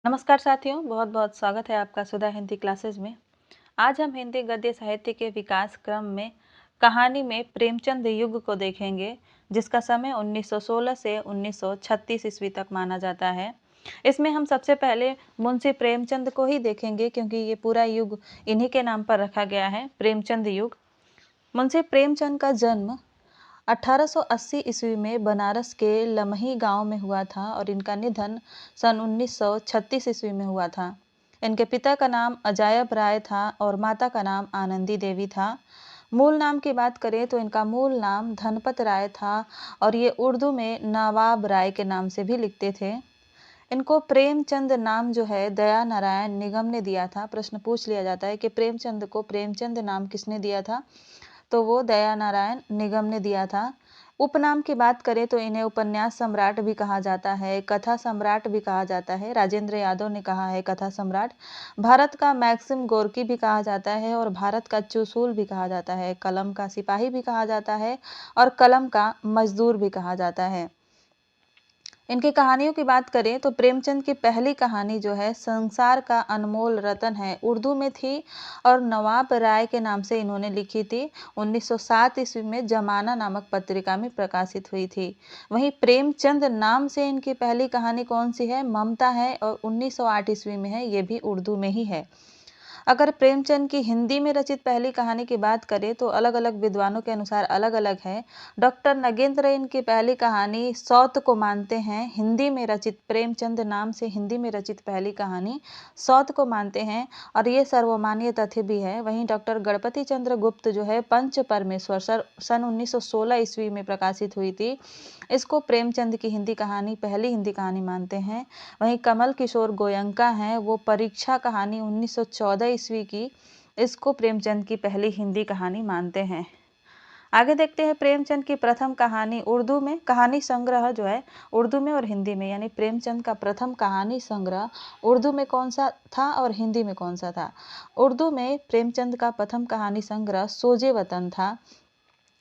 नमस्कार साथियों, बहुत बहुत स्वागत है आपका सुधा हिंदी क्लासेस में। आज हम हिंदी गद्य साहित्य के विकास क्रम में कहानी में प्रेमचंद युग को देखेंगे, जिसका समय 1916 से 1936 ईस्वी तक माना जाता है। इसमें हम सबसे पहले मुंशी प्रेमचंद को ही देखेंगे, क्योंकि ये पूरा युग इन्हीं के नाम पर रखा गया है, प्रेमचंद युग। मुंशी प्रेमचंद का जन्म 1880 ईस्वी में बनारस के लमही गांव में हुआ था और इनका निधन सन 1936 ईस्वी में हुआ था। इनके पिता का नाम अजायब राय था और माता का नाम आनंदी देवी था। मूल नाम की बात करें तो इनका मूल नाम धनपत राय था और ये उर्दू में नवाब राय के नाम से भी लिखते थे। इनको प्रेमचंद नाम जो है दया नारायण निगम ने दिया था। प्रश्न पूछ लिया जाता है कि प्रेमचंद को प्रेमचंद नाम किसने दिया था, तो वो दया नारायण निगम ने दिया था। उपनाम की बात करें तो इन्हें उपन्यास सम्राट भी कहा जाता है, कथा सम्राट भी कहा जाता है। राजेंद्र यादव ने कहा है कथा सम्राट। भारत का मैक्सिम गोर्की भी कहा जाता है और भारत का चुसूल भी कहा जाता है। कलम का सिपाही भी कहा जाता है और कलम का मजदूर भी कहा जाता है। इनकी कहानियों की बात करें तो प्रेमचंद की पहली कहानी जो है संसार का अनमोल रतन है, उर्दू में थी और नवाब राय के नाम से इन्होंने लिखी थी। 1907 ईस्वी में जमाना नामक पत्रिका में प्रकाशित हुई थी। वहीं प्रेमचंद नाम से इनकी पहली कहानी कौन सी है, ममता है और 1908 ईस्वी में है, ये भी उर्दू में ही है। अगर प्रेमचंद की हिंदी में रचित पहली कहानी की बात करें तो अलग अलग विद्वानों के अनुसार अलग अलग है। डॉक्टर नगेंद्र इनकी पहली कहानी सौत को मानते हैं। हिंदी में रचित प्रेमचंद नाम से हिंदी में रचित पहली कहानी सौत को मानते हैं और ये सर्वमान्य तथ्य भी है। वहीं डॉक्टर गणपति चंद्र गुप्त जो है पंच परमेश्वर सन 1916 ईस्वी में प्रकाशित हुई थी, इसको प्रेमचंद की हिंदी कहानी पहली हिंदी कहानी मानते हैं। वहीं कमल किशोर गोयंका हैं, वो परीक्षा कहानी 1914 ईस्वी की, इसको प्रेमचंद की पहली हिंदी कहानी मानते हैं। आगे देखते हैं प्रेमचंद की प्रथम कहानी उर्दू में। कहानी संग्रह जो है उर्दू में और हिंदी में, यानी प्रेमचंद का प्रथम कहानी संग्रह उर्दू में कौन सा था और हिंदी में कौन सा था। उर्दू में प्रेमचंद का प्रथम कहानी संग्रह सोजे वतन था,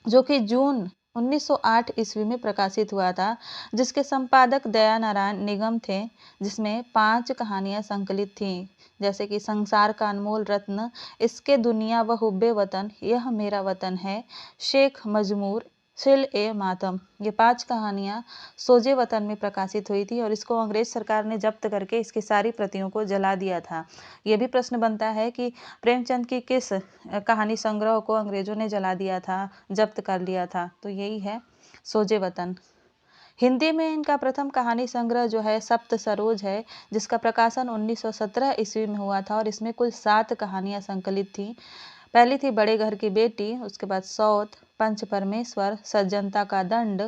जो कि जून 1908 ईस्वी में प्रकाशित हुआ था, जिसके संपादक दया नारायण निगम थे। जिसमें 5 कहानियां संकलित थीं, जैसे कि संसार का अनमोल रत्न, इसके दुनिया व हुब्बे वतन, यह मेरा वतन है, शेख मजमूर, सिल ए मातम। ये 5 कहानियां सोजे वतन में प्रकाशित हुई थी और इसको अंग्रेज सरकार ने जब्त करके इसकी सारी प्रतियों को जला दिया था। ये भी प्रश्न बनता है कि प्रेमचंद की किस कहानी संग्रह को अंग्रेजों ने जला दिया था, जब्त कर लिया था, तो यही है सोजे वतन। हिंदी में इनका प्रथम कहानी संग्रह जो है सप्त सरोज है, जिसका प्रकाशन 1917 ईस्वी में हुआ था और इसमें कुल 7 कहानियां संकलित थी। पहली थी बड़े घर की बेटी, उसके बाद सौत, पंच परमेश्वर, सज्जनता का दंड,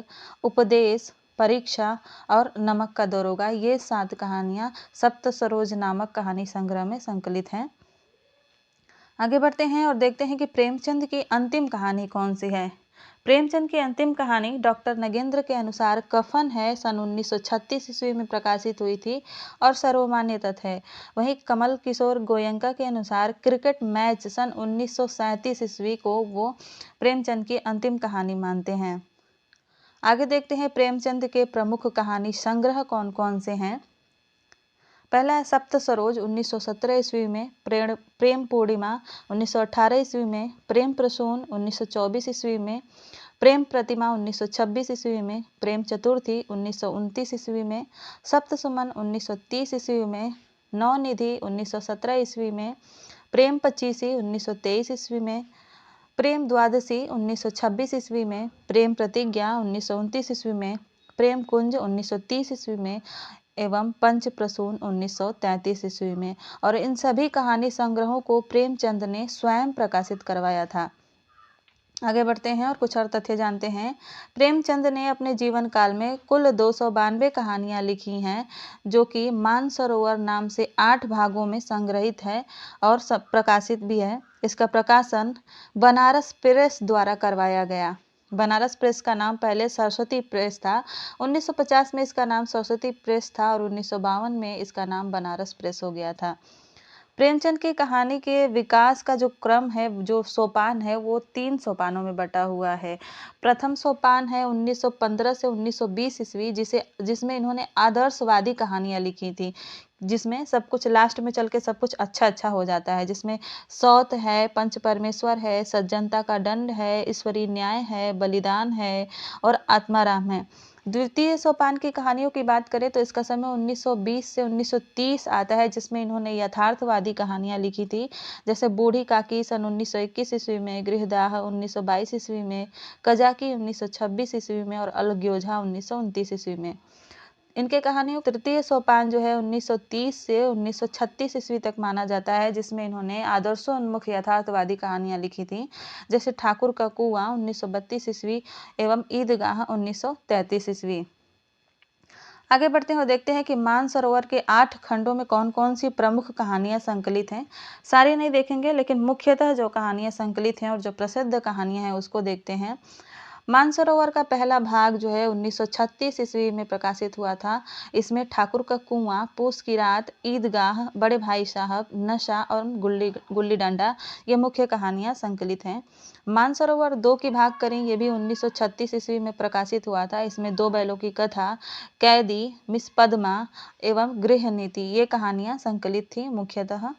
उपदेश, परीक्षा और नमक का दरोगा। ये 7 कहानियां सप्त सरोज नामक कहानी संग्रह में संकलित हैं। आगे बढ़ते हैं और देखते हैं कि प्रेमचंद की अंतिम कहानी कौन सी है। प्रेमचंद की अंतिम कहानी डॉक्टर नगेंद्र के अनुसार कफन है, सन 1936 ईस्वी में प्रकाशित हुई थी और सर्वमान्य तथ्य है। वहीं कमल किशोर गोयंका के अनुसार क्रिकेट मैच, सन 1937 ईस्वी को वो प्रेमचंद की अंतिम कहानी मानते हैं। आगे देखते हैं प्रेमचंद के प्रमुख कहानी संग्रह कौन कौन से हैं। पहला है सप्त सरोज 1917 ईस्वी में, प्रेम पूर्णिमा 1918 ईस्वी में, प्रेम प्रसून 1924 ईस्वी में, प्रेम प्रतिमा 1926 ईस्वी में, प्रेम चतुर्थी 1929 ईस्वी में, सप्त सुमन 1930 ईस्वी में, नवनिधि 1917 ईस्वी में, प्रेम पचीसी 1923 ईस्वी में, प्रेम द्वादशी 1926 ईस्वी में, प्रेम प्रतिज्ञा 1929 ईस्वी में, प्रेम कुंज 1930 ईस्वी में एवं पंच प्रसून 1933 ईस्वी में। और इन सभी कहानी संग्रहों को प्रेमचंद ने स्वयं प्रकाशित करवाया था। आगे बढ़ते हैं और कुछ और तथ्य जानते हैं। प्रेमचंद ने अपने जीवन काल में कुल 292 कहानियां लिखी हैं, जो कि मानसरोवर नाम से 8 भागों में संग्रहित है और सब प्रकाशित भी है। इसका प्रकाशन बनारस प्रेस द्वारा करवाया गया। बनारस प्रेस का नाम पहले सरस्वती प्रेस था। 1950 में इसका नाम सरस्वती प्रेस था और 1952 में इसका नाम बनारस प्रेस हो गया था। प्रेमचंद की कहानी के विकास का जो क्रम है, जो सोपान है, वो 3 सोपानों में बटा हुआ है। प्रथम सोपान है 1915 से 1920 ईस्वी, जिसमें इन्होंने आदर्शवादी कहानियां लिखी थी जिसमें सब कुछ लास्ट में चल के सब कुछ अच्छा हो जाता है, जिसमें सौत है, पंच परमेश्वर है, सज्जनता का दंड है, ईश्वरीय न्याय है, बलिदान है और आत्माराम है। द्वितीय सोपान की कहानियों की बात करें तो इसका समय 1920 से 1930 आता है, जिसमें इन्होंने यथार्थवादी कहानियां लिखी थी, जैसे बूढ़ी काकी सन 1921 ईस्वी में, गृहदाह 1922 ईस्वी में, कजाकी 1926 ईस्वी में और अलग्योझा 1929 ईस्वी में। इनके कहानियों तृतीय सोपान जो है 1930 से 1936 ईस्वी तक माना जाता है, जिसमें इन्होंने आदर्शोन्मुख यथार्थवादी कहानियां लिखी थी, जैसे ठाकुर का कुआं 1932 ईस्वी एवं ईदगाह 1933 ईस्वी। आगे बढ़ते हैं और देखते हैं कि मानसरोवर के 8 खंडों में कौन कौन सी प्रमुख कहानियां संकलित हैं। सारी नहीं देखेंगे, लेकिन मुख्यतः जो कहानियां संकलित हैं और जो प्रसिद्ध कहानियां हैं उसको देखते हैं। मानसरोवर का पहला भाग जो है 1936 ईस्वी में प्रकाशित हुआ था। इसमें ठाकुर का कुआं, पूस की रात, ईदगाह, बड़े भाई साहब, नशा और गुल्ली डंडा ये मुख्य कहानियां संकलित हैं। मानसरोवर 2 की भाग करें, ये भी 1936 ईस्वी में प्रकाशित हुआ था। इसमें 2 बैलों की कथा, कैदी, मिस पद्मा एवं गृह नीति ये कहानियां संकलित थी मुख्यतः।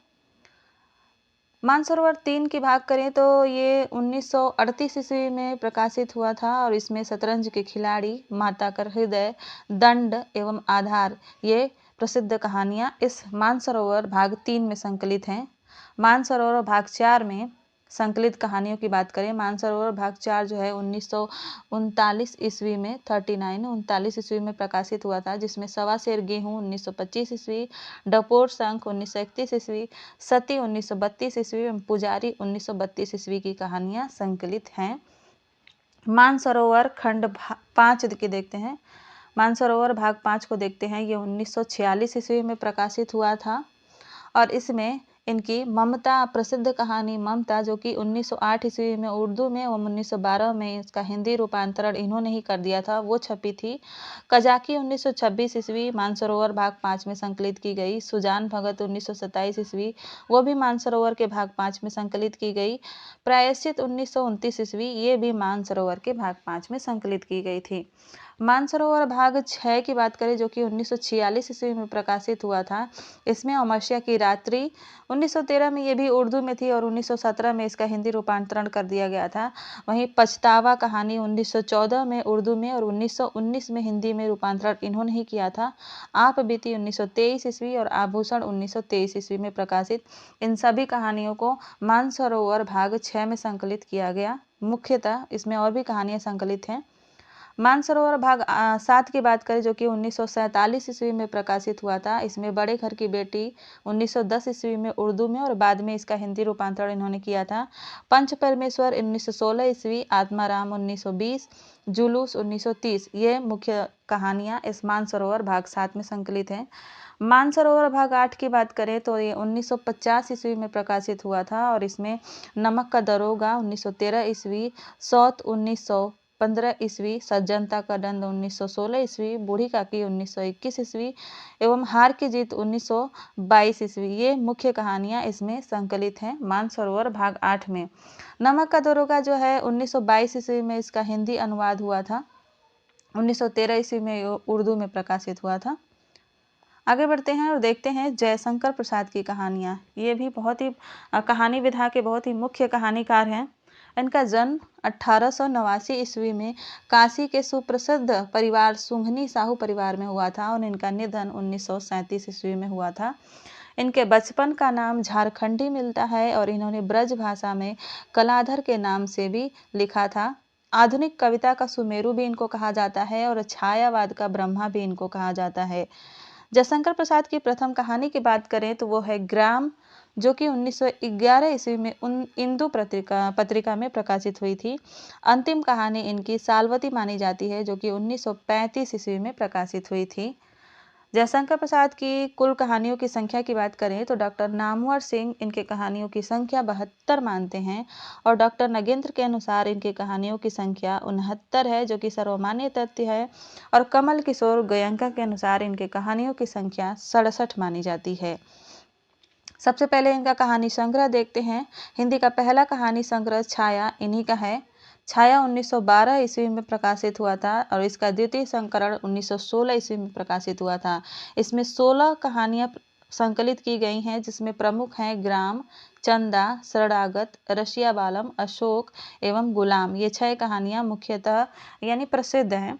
मानसरोवर 3 की भाग करें तो ये 1938 ईस्वी में प्रकाशित हुआ था और इसमें शतरंज के खिलाड़ी, माता का हृदय, दंड एवं आधार ये प्रसिद्ध कहानियां इस मानसरोवर भाग 3 में संकलित हैं। मानसरोवर भाग 4 में संकलित कहानियों की बात करें, मानसरोवर भाग 4 जो है 1939 ईस्वी में 39 ईस्वी में प्रकाशित हुआ था, जिसमें सवा शेर गेहूं 1925 ईस्वी, डपोर शंख 1931 ईस्वी, सती 1932 ईस्वी एवं पुजारी 1932 ईस्वी की कहानियां संकलित हैं। मानसरोवर खंड 5 की देखते हैं। मानसरोवर भाग 5 को देखते हैं। ये 1946 ईस्वी में प्रकाशित हुआ था और इसमें इनकी ममता, प्रसिद्ध कहानी ममता, जो कि 1908 ईस्वी में उर्दू में एवं 1912 में इसका हिंदी रूपांतरण इन्होंने ही कर दिया था, वो छपी थी। कजाकी 1926 ईस्वी मानसरोवर भाग 5 में संकलित की गई। सुजान भगत 1927 ईस्वी, वो भी मानसरोवर के भाग 5 में संकलित की गई। प्रायश्चित 1929 ईस्वी, ये भी मानसरोवर के भाग 5 में संकलित की गई थी। मानसरोवर भाग 6 की बात करें, जो कि 1946 ईस्वी में प्रकाशित हुआ था। इसमें अमावस्या की रात्रि 1913 में ये भी उर्दू में थी और 1917 में इसका हिंदी रूपांतरण कर दिया गया था। वहीं पछतावा कहानी 1914 में उर्दू में और 1919 में हिंदी में रूपांतरण इन्होंने ही किया था। आप बीती 1923 ईस्वी और आभूषण 1923 ईस्वी में प्रकाशित इन सभी कहानियों को मानसरोवर भाग 6 में संकलित किया गया। मुख्यतः इसमें और भी कहानियां संकलित हैं। मानसरोवर भाग 7 की बात करें, जो कि 1947 ईस्वी में प्रकाशित हुआ था। इसमें बड़े घर की बेटी 1910 ईस्वी में उर्दू में और बाद में इसका हिंदी रूपांतरण इन्होंने किया था। पंच परमेश्वर 1916 ईस्वी, आत्माराम 1920, जुलूस 1930 ये मुख्य कहानियां इस मानसरोवर भाग 7 में संकलित हैं। मानसरोवर भाग 8 की बात करें तो ये 1950 ईस्वी में प्रकाशित हुआ था और इसमें नमक का दरोगा 1913 ईस्वी, सौत 1915 ईस्वी, सज्जनता का दंड 1916 ईस्वी, बूढ़ी काकी 1921 ईस्वी एवं हार की जीत 1922 ईस्वी ये मुख्य कहानियां इसमें संकलित हैं मानसरोवर भाग 8 में। नमक का दरोगा जो है 1922 ईस्वी में इसका हिंदी अनुवाद हुआ था, 1913 ईस्वी में उर्दू में प्रकाशित हुआ था। आगे बढ़ते हैं और देखते हैं जयशंकर प्रसाद की कहानियाँ। ये भी बहुत ही कहानी विधा के बहुत ही मुख्य कहानीकार हैं। इनका जन्म 1889 ईस्वी में काशी के सुप्रसिद्ध परिवार सुंघनी साहू परिवार में हुआ था और इनका निधन 1937 ईस्वी में हुआ था। इनके बचपन का नाम झारखंडी मिलता है और इन्होंने ब्रज भाषा में कलाधर के नाम से भी लिखा था। आधुनिक कविता का सुमेरु भी इनको कहा जाता है और छायावाद का ब्रह्मा भी इनको कहा जाता है। जयशंकर प्रसाद की प्रथम कहानी की बात करें तो वो है ग्राम, जो कि 1911 ईस्वी में इंदु पत्रिका में प्रकाशित हुई थी। अंतिम कहानी इनकी सालवती मानी जाती है, जो कि 1935 ईस्वी में प्रकाशित हुई थी। जयशंकर प्रसाद की कुल कहानियों की संख्या की बात करें तो डॉक्टर नामवर सिंह इनके कहानियों की संख्या 72 मानते हैं और डॉक्टर नगेंद्र के अनुसार इनकी कहानियों की संख्या 69 है, जो कि सर्वमान्य तथ्य है। और कमल किशोर गोयंका के अनुसार इनके कहानियों की संख्या 67 मानी जाती है। सबसे पहले इनका कहानी संग्रह देखते हैं। हिंदी का पहला कहानी संग्रह छाया इन्हीं का है। छाया 1912 ईस्वी में प्रकाशित हुआ था और इसका द्वितीय संस्करण 1916 ईस्वी में प्रकाशित हुआ था। इसमें 16 कहानियां संकलित की गई हैं, जिसमें प्रमुख हैं ग्राम, चंदा, शरणागत, रशिया बालम, अशोक एवं गुलाम। ये 6 कहानियां मुख्यतः यानी प्रसिद्ध हैं।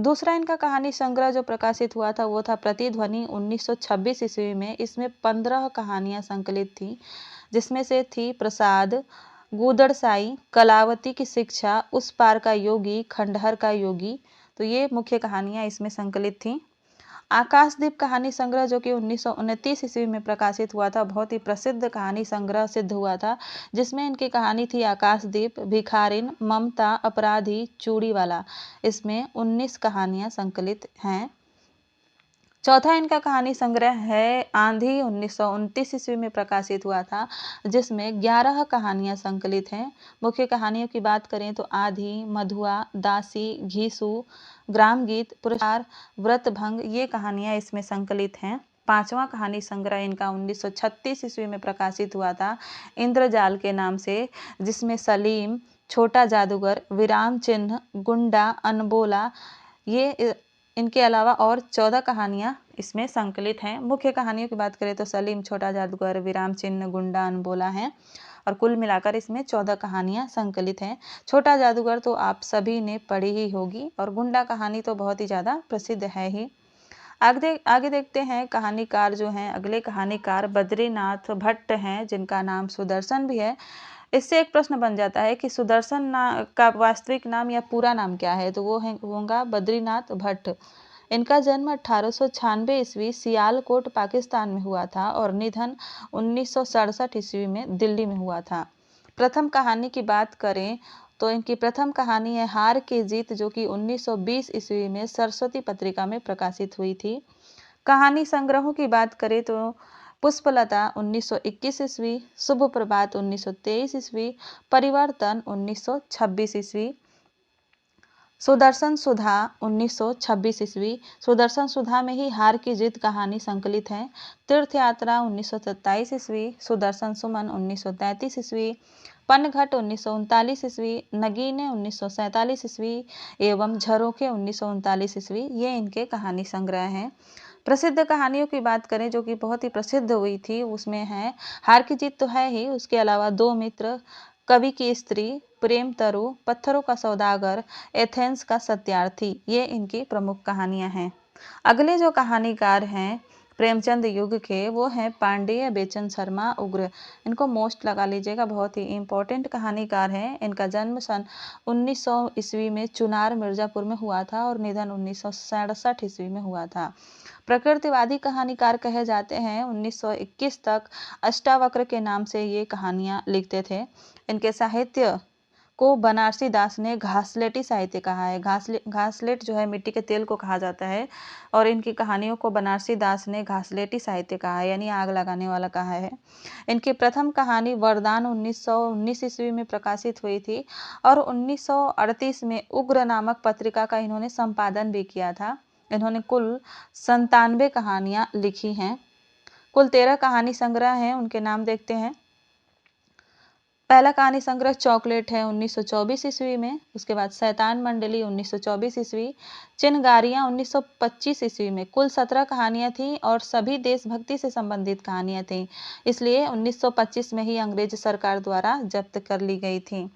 दूसरा इनका कहानी संग्रह जो प्रकाशित हुआ था वो था प्रतिध्वनि 1926 ईस्वी में। इसमें 15 कहानियां संकलित थी, जिसमें से थी प्रसाद, गूदड़साई, कलावती की शिक्षा, उस पार का योगी, खंडहर का योगी। तो ये मुख्य कहानियां इसमें संकलित थी। आकाशदीप कहानी संग्रह जो कि 1929 ईस्वी में प्रकाशित हुआ था, बहुत ही प्रसिद्ध कहानी संग्रह सिद्ध हुआ था, जिसमें इनकी कहानी थी आकाशदीप, भिखारिन, ममता, अपराधी, चूड़ीवाला। इसमें 19 कहानियां संकलित हैं। चौथा इनका कहानी संग्रह है आंधी, 1929 ईस्वी में प्रकाशित हुआ था, जिसमें 11 कहानियां संकलित हैं। मुख्य कहानियों की बात करें तो आधी, मधुआ, दासी, घीसू, ग्राम गीत, पुरस्कार, व्रतभंग, ये कहानियां इसमें संकलित हैं। पांचवा कहानी संग्रह इनका 1936 ईस्वी में प्रकाशित हुआ था, इंद्रजाल के नाम से, जिसमें सलीम, छोटा जादूगर, विराम चिन्ह, गुंडा, अनबोला, ये इनके अलावा और 14 कहानियां इसमें संकलित हैं। मुख्य कहानियों की बात करें तो सलीम, छोटा जादूगर, विराम चिन्ह, गुंडा, अनबोला हैं, और कुल मिलाकर इसमें 14 कहानियां संकलित हैं। छोटा जादूगर तो आप सभी ने पढ़ी ही होगी, और गुंडा कहानी तो बहुत ही ज़्यादा प्रसिद्ध है ही। आगे देखते हैं कहानीकार जो हैं। अगले कहानीकार बद्रीनाथ भट्ट हैं, जिनका नाम सुदर्शन भी है। इससे एक प्रश्न बन जाता है कि सुदर्शन का वास्तविक नाम या पूरा नाम क्या है, तो वो होगा बद्रीनाथ भट्ट। इनका जन्म 1896 ईस्वी सियालकोट पाकिस्तान में हुआ था, और निधन 1967 ईस्वी में दिल्ली में हुआ था। प्रथम कहानी की बात करें तो इनकी प्रथम कहानी है हार की जीत, जो कि 1920 ईस्वी में सरस्वती पत्रिका में प्रकाशित हुई थी। कहानी संग्रहों की बात करें तो पुष्पलता 1921 ईस्वी, शुभ प्रभात 1923 ईस्वी, परिवर्तन 1926 ईस्वी, सुदर्शन सुधा 1926 ईस्वी। सुदर्शन सुधा में ही हार की जीत कहानी संकलित है। तीर्थ यात्रा 1927 ईस्वी, सुदर्शन सुमन 1933 ईस्वी, पनघट 1939 ईस्वी, नगीने 1947 ईस्वी एवं झरोखे 1939 ईस्वी। ये इनके कहानी संग्रह हैं। प्रसिद्ध कहानियों की बात करें जो कि बहुत ही प्रसिद्ध हुई थी, उसमें है हार की जीत तो है ही, उसके अलावा दो मित्र, कवि की स्त्री, प्रेम तरु, पत्थरों का सौदागर, एथेंस का सत्यार्थी, ये इनकी प्रमुख कहानियां हैं। अगले जो कहानीकार हैं प्रेमचंद युग के, वो हैं पांडेय बेचन शर्मा उग्र। इनको मोस्ट लगा लीजिएगा, बहुत ही इंपॉर्टेंट कहानीकार हैं। इनका जन्म सन 1900 ईस्वी में चुनार मिर्जापुर में हुआ था, और निधन 1967 ईस्वी में हुआ था। प्रकृतिवादी कहानीकार कहे जाते हैं। 1921 तक अष्टावक्र के नाम से ये कहानियां लिखते थे। इनके साहित्य को बनारसी दास ने घासलेटी साहित्य कहा है। घासलेट जो है मिट्टी के तेल को कहा जाता है, और इनकी कहानियों को बनारसी दास ने घासलेटी साहित्य कहा है, यानी आग लगाने वाला कहा है। इनकी प्रथम कहानी वरदान 1919 ईस्वी में प्रकाशित हुई थी, और 1938 में उग्र नामक पत्रिका का इन्होंने संपादन भी किया था। इन्होंने कुल 97 कहानियां लिखी हैं। कुल 13 कहानी संग्रह हैं, उनके नाम देखते हैं। पहला कहानी संग्रह चॉकलेट है 1924 ईस्वी में। उसके बाद शैतान मंडली 1924 ईस्वी, चिनगारियां 1925 ईस्वी में। कुल 17 कहानियां थीं, और सभी देशभक्ति से संबंधित कहानियां थीं, इसलिए 1925 में ही अंग्रेज सरकार द्वारा जब्त कर ली गई थी।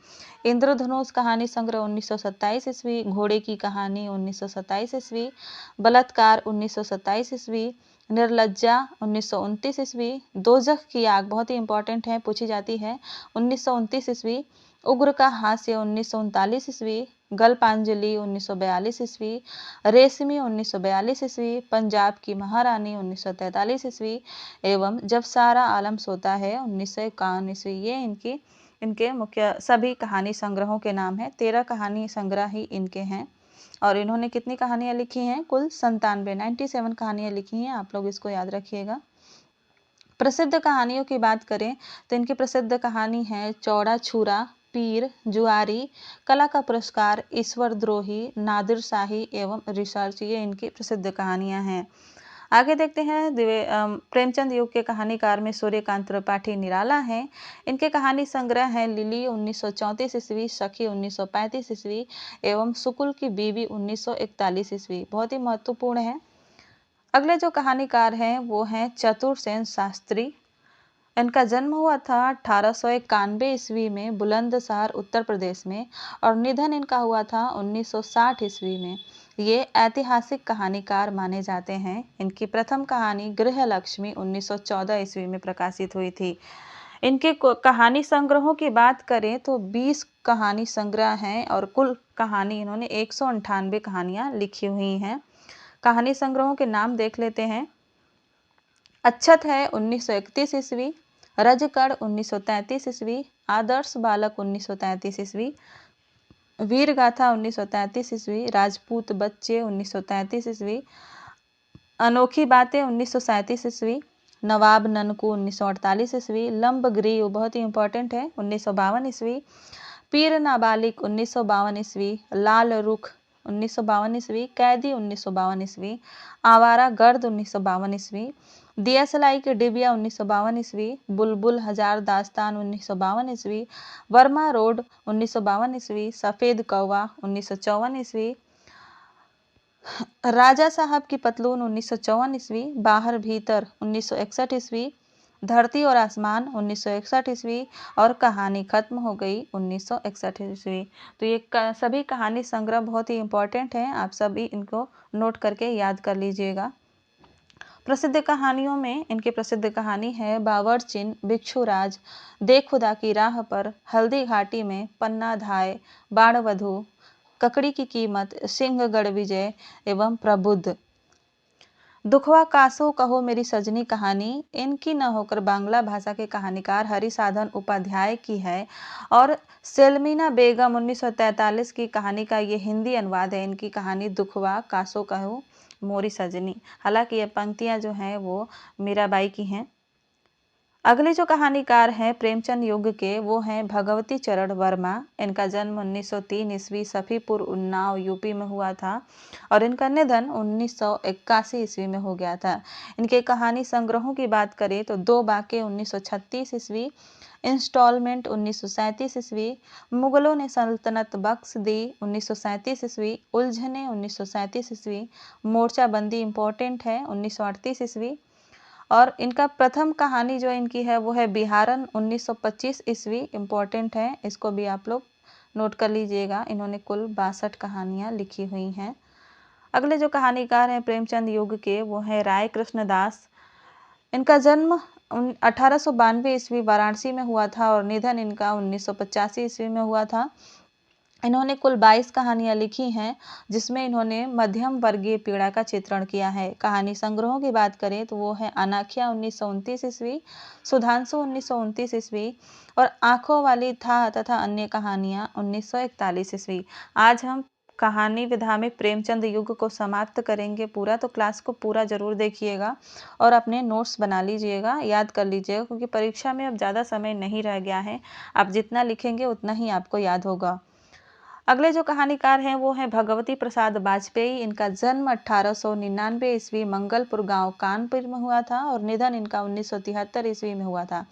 इंद्रधनुष कहानी संग्रह 1927 ईस्वी, घोड़े की कहानी 1927 ईस्वी, बलात्कार 1927 ईस्वी, निर्लज्जा 1929 ईस्वी, दोजख की आग बहुत ही इंपॉर्टेंट है, पूछी जाती है, 1929 ईस्वी, उग्र का हास्य 1939 ईस्वी, गल्पांजलि 1942 ईस्वी, रेशमी 1942 ईस्वी, पंजाब की महारानी 1943 ईस्वी एवं जब सारा आलम सोता है 1951 ईस्वी। ये इनके मुख्य सभी कहानी संग्रहों के नाम हैं। 13 कहानी संग्रह ही इनके हैं, और इन्होंने कितनी कहानियां लिखी हैं? कुल 97 कहानियां लिखी हैं। आप लोग इसको याद रखिएगा। प्रसिद्ध कहानियों की बात करें तो इनकी प्रसिद्ध कहानी है चौड़ा छुरा, पीर, जुआरी, कला का पुरस्कार, ईश्वर द्रोही, नादिर शाही एवं रिसर्च। ये इनकी प्रसिद्ध कहानियां हैं। आगे देखते हैं प्रेमचंद युग के कहानीकार में सूर्यकांत त्रिपाठी निराला हैं। इनके कहानी संग्रह हैं लिली 1934 ईस्वी, सखी 1935 ईस्वी एवं सुकुल की बीवी 1941 ईस्वी। बहुत ही महत्वपूर्ण है। अगले जो कहानीकार हैं वो हैं चतुरसेन शास्त्री। इनका जन्म हुआ था 1891 ईस्वी में बुलंदशहर उत्तर प्रदेश में और निधन इनका हुआ था 1960 ईस्वी में। ये ऐतिहासिक कहानीकार माने जाते हैं। इनकी प्रथम कहानी गृहलक्ष्मी 1914 ईस्वी में प्रकाशित हुई थी। इनके कहानी संग्रहों की बात करें तो 20 कहानी संग्रह हैं और कुल कहानी इन्होंने 198 कहानियां लिखी हुई हैं। कहानी संग्रहों के नाम देख लेते हैं। अच्छत है 1931 ईस्वी, रजकड़ 1933 ईस्वी, आदर्श बालक 1933 ईस्वी, वीर गाथा 1933 ईस्वी, राजपूत बच्चे 1933 ईस्वी, अनोखी बातें 1937 ईस्वी, नवाब ननकू 1948 ईस्वी, लंबग्रीव बहुत ही इंपॉर्टेंट है 1952 ईस्वी, पीर नाबालिग 1952 ईस्वी, लाल रुख 1952 ईस्वी, कैदी 1952 ईस्वी, आवारा गर्द 1952 ईस्वी, दियासलाई के डिबिया 1952 ईस्वी, बुलबुल हजार दास्तान 1952 ईस्वी, वर्मा रोड 1952 ईस्वी, सफ़ेद कौवा 1954 ईस्वी, राजा साहब की पतलून 1954 ईस्वी, बाहर भीतर 1961 ईस्वी, धरती और आसमान 1961 ईस्वी और कहानी खत्म हो गई 1961 ईस्वी। तो ये सभी कहानी संग्रह बहुत ही इम्पोर्टेंट हैं, आप सभी इनको नोट करके याद कर लीजिएगा। प्रसिद्ध कहानियों में इनकी प्रसिद्ध कहानी है बावर्चिन, भिक्षुराज, दे खुदा की राह पर, हल्दी घाटी में, पन्ना धाय, बाणवधु, ककड़ी की कीमत, सिंहगढ़ विजय एवं प्रबुद्ध। दुखवा कासो कहो मेरी सजनी कहानी इनकी न होकर बांग्ला भाषा के कहानीकार हरिसाधन उपाध्याय की है और सेलमीना बेगम 1943 की कहानी का ये हिंदी अनुवाद है। इनकी कहानी दुखवा कासो कहो मोरी सजनी। हालांकि ये पंक्तियां जो हैं वो मीराबाई की हैं। अगले जो कहानीकार हैं प्रेमचंद युग के वो हैं भगवती चरण वर्मा। इनका जन्म 1903 ईस्वी सफ़ीपुर उन्नाव यूपी में हुआ था और इनका निधन 1981 ईस्वी में हो गया था। इनके कहानी संग्रहों की बात करें तो दो बाके 1936 ईस्वी, इंस्टॉलमेंट 1937 ईस्वी, मुगलों ने सल्तनत बख्श दी 1937 ईस्वी, उलझने 1937 ईस्वी, मोर्चाबंदी इम्पोर्टेंट है 1938 ईस्वी और इनका प्रथम कहानी जो इनकी है वो है बिहारन 1925 ईस्वी। इम्पोर्टेंट है, इसको भी आप लोग नोट कर लीजिएगा। इन्होंने कुल 62 कहानियाँ लिखी हुई हैं। अगले जो कहानीकार हैं प्रेमचंद युग के वो है राय कृष्णदास। इनका जन्म 1892 ईस्वी वाराणसी में हुआ था और निधन इनका 1985 ईस्वी में हुआ था। इन्होंने कुल 22 कहानियां लिखी हैं जिसमें इन्होंने मध्यम वर्गीय पीड़ा का चित्रण किया है। कहानी संग्रहों की बात करें तो वो है अनाख्या 1929 ईस्वी, सुधांशु 1929 ईस्वी और आंखों वाली था तथा अन्य कहानियां 1941 ईस्वी। आज हम कहानी विधा में प्रेमचंद युग को समाप्त करेंगे पूरा, तो क्लास को पूरा जरूर देखिएगा और अपने नोट्स बना लीजिएगा, याद कर लीजिएगा क्योंकि परीक्षा में अब ज़्यादा समय नहीं रह गया है। आप जितना लिखेंगे उतना ही आपको याद होगा। अगले जो कहानीकार हैं वो हैं भगवती प्रसाद वाजपेयी। इनका जन्म 1899 ईस्वी मंगलपुर गांव कानपुर में हुआ था और निधन इनका 1973 ईस्वी में हुआ था।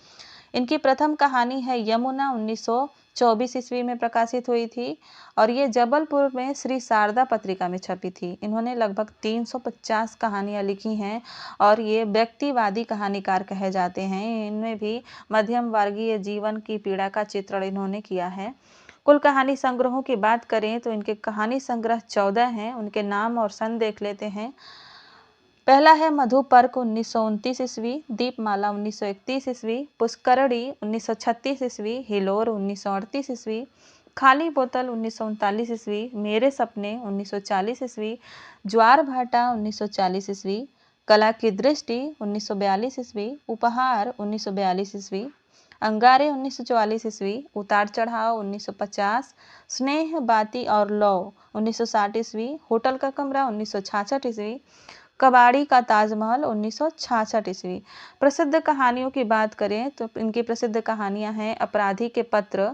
इनकी प्रथम कहानी है यमुना 1924 ईस्वी में प्रकाशित हुई थी और ये जबलपुर में श्री शारदा पत्रिका में छपी थी। इन्होंने लगभग 350 कहानियां लिखी हैं और ये व्यक्तिवादी कहानीकार कहे जाते हैं। इनमें भी मध्यम वर्गीय जीवन की पीड़ा का चित्रण इन्होंने किया है। कुल कहानी संग्रहों की बात करें तो इनके कहानी संग्रह 14 हैं। उनके नाम और सन देख लेते हैं। पहला है मधुपर्क 1929 ईस्वी, दीपमाला 1931 ईस्वी, पुष्करणी 1936 ईस्वी, हिलोर 1938 ईस्वी, खाली बोतल 1939 ईस्वी, मेरे सपने 1940 ईस्वी, ज्वार भाटा 1940 ईस्वी, कला की दृष्टि 1942 ईस्वी, उपहार 1942 ईस्वी, अंगारे 1944 ईस्वी, उतार चढ़ाव 1950, स्नेह बाती और लौ 1960 ईस्वी, होटल का कमरा 1966 ईस्वी, कबाड़ी का ताजमहल 1966 ईस्वी। प्रसिद्ध कहानियों की बात करें तो इनकी प्रसिद्ध कहानियां हैं अपराधी के पत्र,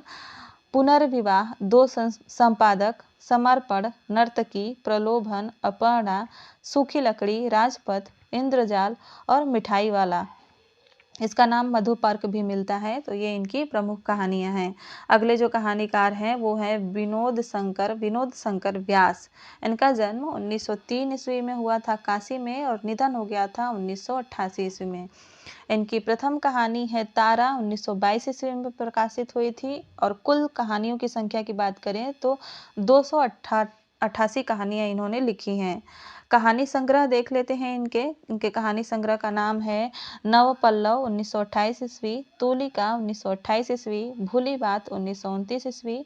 पुनर्विवाह, दो संपादक, समर्पण, नर्तकी, प्रलोभन, अपर्णा, सूखी लकड़ी, राजपथ, इंद्रजाल और मिठाई वाला। इसका नाम मधु पर्क भी मिलता है। तो ये इनकी प्रमुख कहानियां हैं। अगले जो कहानीकार हैं वो है विनोद शंकर व्यास। इनका जन्म 1903 ईस्वी में हुआ था काशी में और निधन हो गया था 1988 ईस्वी में। इनकी प्रथम कहानी है तारा, 1922 ईस्वी में प्रकाशित हुई थी। और कुल कहानियों की संख्या की बात करें तो 288 कहानियां इन्होंने लिखी हैं। कहानी संग्रह देख लेते हैं इनके कहानी संग्रह का नाम है नव पल्लव 1928 ईस्वी, तूलिका 1928 ईस्वी, भूली बात 1929 ईस्वी,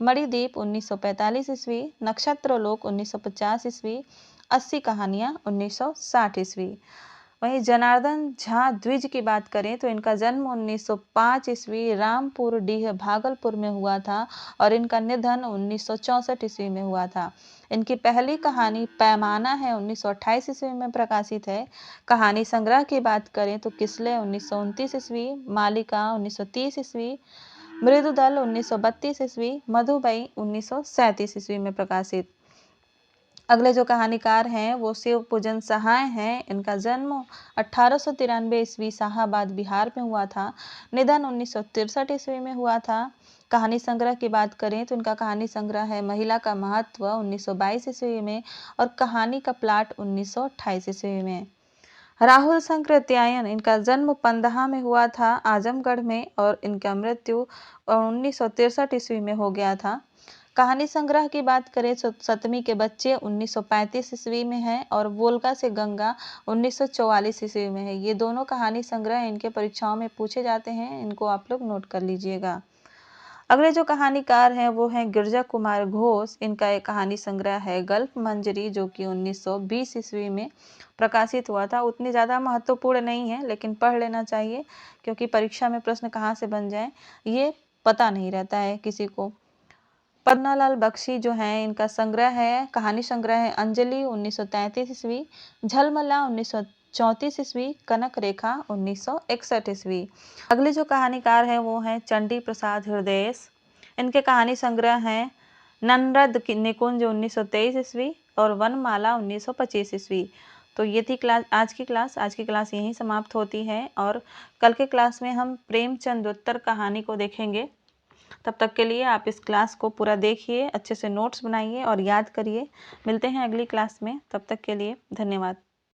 मणिदीप 1945 ईस्वी, नक्षत्रलोक 1950 ईस्वी, 80 कहानियां 1960 ईस्वी। वहीं जनार्दन झा द्विज की बात करें तो इनका जन्म 1905 ईस्वी रामपुर डीह भागलपुर में हुआ था और इनका निधन 1964 ईस्वी में हुआ था। इनकी पहली कहानी पैमाना है 1928 ईस्वी में प्रकाशित है। कहानी संग्रह की बात करें तो किसले 1929 ईस्वी, मालिका 1930 ईस्वी, मृदुदल 1932 ईस्वी, मधुबई 1937 ईस्वी में प्रकाशित। अगले जो कहानीकार हैं वो शिव पूजन सहाय हैं। इनका जन्म 1893 ईस्वी शाहाबाद बिहार में हुआ था। निधन 1963 ईस्वी में हुआ था। कहानी संग्रह की बात करें तो इनका कहानी संग्रह है महिला का महत्व 1922 ईस्वी में और कहानी का प्लाट 1928 ईस्वी में। राहुल संकृत्यायन, इनका जन्म पंदहा में हुआ था आजमगढ़ में और इनका मृत्यु 1963 ईस्वी में हो गया था। कहानी संग्रह की बात करें तो सतमी के बच्चे 1935 ईस्वी में है और वोल्गा से गंगा 1944 ईस्वी में है। ये दोनों कहानी संग्रह इनके परीक्षाओं में पूछे जाते हैं, इनको आप लोग नोट कर लीजिएगा। अगले जो कहानीकार हैं वो हैं गिरजा कुमार घोष। इनका एक कहानी संग्रह है गल्फ मंजरी जो कि 1920 ईस्वी में प्रकाशित हुआ था। उतनी ज़्यादा महत्वपूर्ण नहीं है लेकिन पढ़ लेना चाहिए क्योंकि परीक्षा में प्रश्न कहाँ से बन जाए ये पता नहीं रहता है किसी को। पन्नालाल बख्शी जो हैं इनका संग्रह है कहानी संग्रह है अंजलि 1933 ईस्वी, झलमला 1934 ईस्वी, कनक रेखा 1961 ईस्वी। अगले जो कहानीकार हैं वो हैं चंडी प्रसाद हृदयेश। इनके कहानी संग्रह हैं ननरद निकुंज 1923 ईस्वी और वनमाला 1925 ईस्वी। तो ये थी आज की क्लास यहीं समाप्त होती है और कल के क्लास में हम प्रेमचंद उत्तर कहानी को देखेंगे। तब तक के लिए आप इस क्लास को पूरा देखिए, अच्छे से नोट्स बनाइए और याद करिए। मिलते हैं अगली क्लास में, तब तक के लिए धन्यवाद।